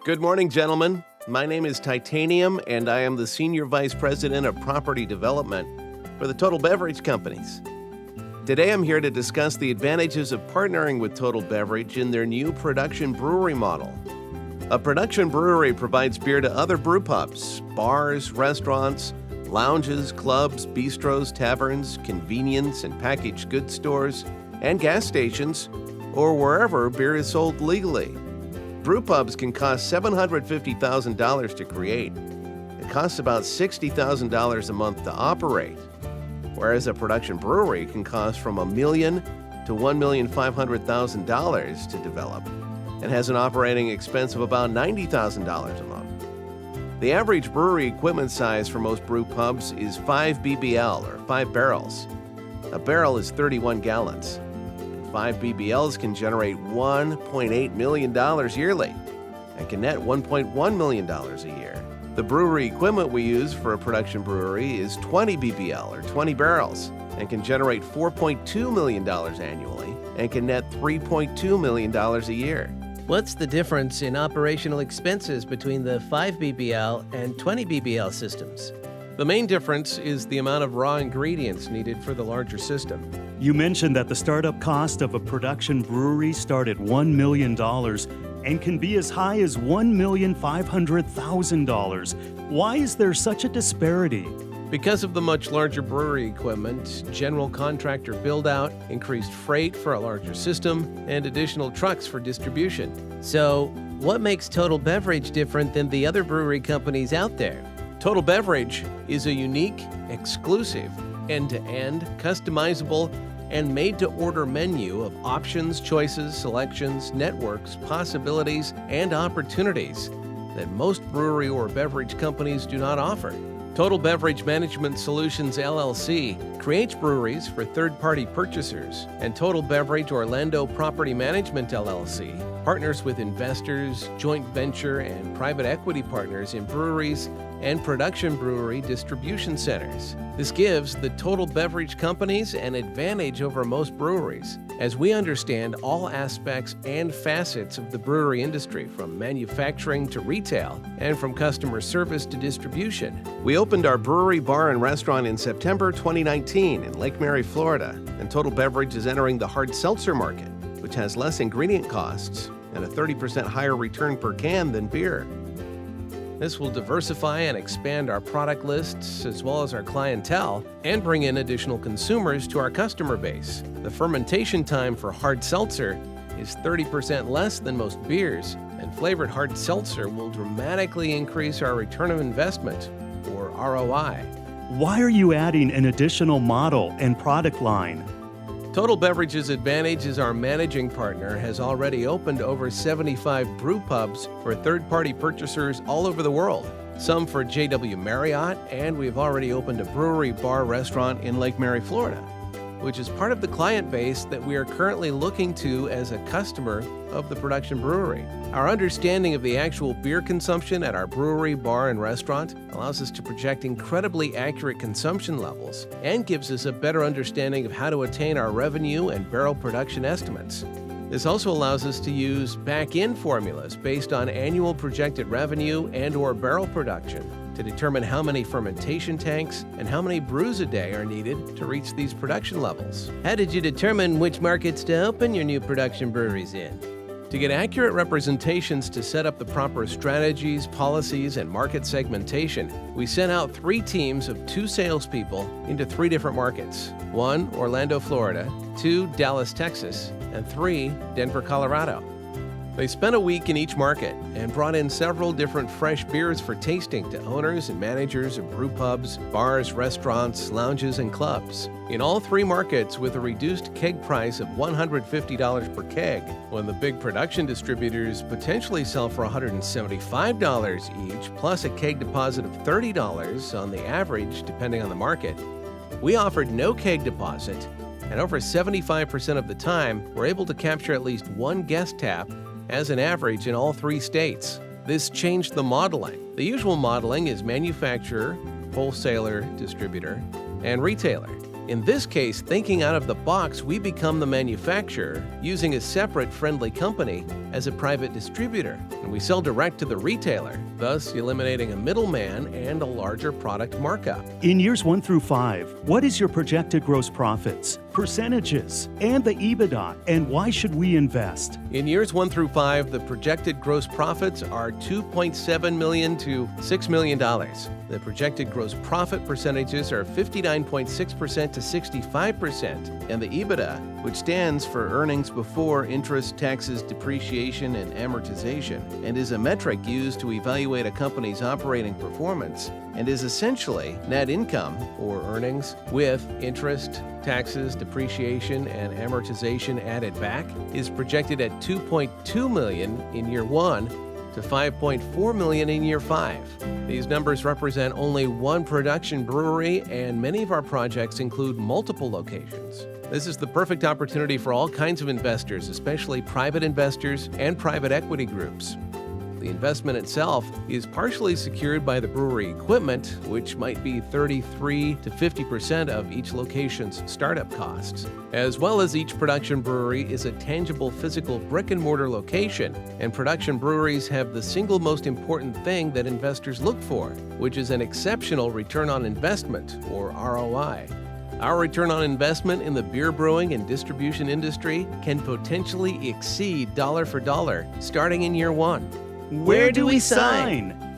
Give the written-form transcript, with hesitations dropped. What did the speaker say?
Good morning, gentlemen. My name is Titanium, and I am the Senior Vice President of Property Development for the Total Beverage Companies. Today, I'm here to discuss the advantages of partnering with Total Beverage in their new production brewery model. A production brewery provides beer to other brew pubs, bars, restaurants, lounges, clubs, bistros, taverns, convenience and packaged goods stores, and gas stations, or wherever beer is sold legally. Brew pubs can cost $750,000 to create. It costs about $60,000 a month to operate, whereas a production brewery can cost from $1 million to $1,500,000 to develop and has an operating expense of about $90,000 a month. The average brewery equipment size for most brew pubs is 5 BBL, or 5 barrels. A barrel is 31 gallons. 5 BBLs can generate $1.8 million yearly and can net $1.1 million a year. The brewery equipment we use for a production brewery is 20 BBL, or 20 barrels, and can generate $4.2 million annually and can net $3.2 million a year. What's the difference in operational expenses between the 5 BBL and 20 BBL systems? The main difference is the amount of raw ingredients needed for the larger system. You mentioned that the startup cost of a production brewery start at $1 million and can be as high as $1,500,000. Why is there such a disparity? Because of the much larger brewery equipment, general contractor build-out, increased freight for a larger system, and additional trucks for distribution. So, what makes Total Beverage different than the other brewery companies out there? Total Beverage is a unique, exclusive, end-to-end, customizable, and made-to-order menu of options, choices, selections, networks, possibilities, and opportunities that most brewery or beverage companies do not offer. Total Beverage Management Solutions, LLC creates breweries for third-party purchasers, and Total Beverage Orlando Property Management, LLC partners with investors, joint venture, and private equity partners in breweries and production brewery distribution centers. This gives the Total Beverage companies an advantage over most breweries, as we understand all aspects and facets of the brewery industry, from manufacturing to retail, and from customer service to distribution. We opened our brewery, bar, and restaurant in September 2019 in Lake Mary, Florida, and Total Beverage is entering the hard seltzer market, which has less ingredient costs and a 30% higher return per can than beer. This will diversify and expand our product lists as well as our clientele and bring in additional consumers to our customer base. The fermentation time for hard seltzer is 30% less than most beers, and flavored hard seltzer will dramatically increase our return of investment, or ROI. Why are you adding an additional model and product line? Total Beverage's advantage is our managing partner has already opened over 75 brew pubs for third-party purchasers all over the world, some for JW Marriott, and we've already opened a brewery, bar, restaurant in Lake Mary, Florida, which is part of the client base that we are currently looking to as a customer of the production brewery. Our understanding of the actual beer consumption at our brewery, bar, and restaurant allows us to project incredibly accurate consumption levels and gives us a better understanding of how to attain our revenue and barrel production estimates. This also allows us to use back-end formulas based on annual projected revenue and/or barrel production to determine how many fermentation tanks and how many brews a day are needed to reach these production levels. How did you determine which markets to open your new production breweries in? To get accurate representations to set up the proper strategies, policies, and market segmentation, we sent out 3 teams of 2 salespeople into 3 different markets. 1, Orlando, Florida, 2, Dallas, Texas, and 3, Denver, Colorado. They spent a week in each market and brought in several different fresh beers for tasting to owners and managers of brew pubs, bars, restaurants, lounges, and clubs. In all 3 markets with a reduced keg price of $150 per keg, when the big production distributors potentially sell for $175 each, plus a keg deposit of $30 on the average depending on the market. We offered no keg deposit, and over 75% of the time, we're able to capture at least 1 guest tap as an average in all 3 states. This changed the modeling. The usual modeling is manufacturer, wholesaler, distributor, and retailer. In this case, thinking out of the box, we become the manufacturer, using a separate friendly company as a private distributor, and we sell direct to the retailer, thus eliminating a middleman and a larger product markup. In years 1 through 5, what is your projected gross profits, percentages, and the EBITDA, and why should we invest? In years 1 through 5, the projected gross profits are $2.7 million to $6 million. The projected gross profit percentages are 59.6% to 65%, and the EBITDA, which stands for earnings before interest, taxes, depreciation, and amortization, and is a metric used to evaluate a company's operating performance, and is essentially net income, or earnings, with interest, taxes, depreciation, and amortization added back, is projected at $2.2 million in year 1 to $5.4 million in year 5. These numbers represent only one production brewery, and many of our projects include multiple locations. This is the perfect opportunity for all kinds of investors, especially private investors and private equity groups. The investment itself is partially secured by the brewery equipment, which might be 33 to 50% of each location's startup costs, as well as each production brewery is a tangible physical brick-and-mortar location, and production breweries have the single most important thing that investors look for, which is an exceptional return on investment, or ROI. Our return on investment in the beer brewing and distribution industry can potentially exceed dollar for dollar starting in year 1. Where do we sign?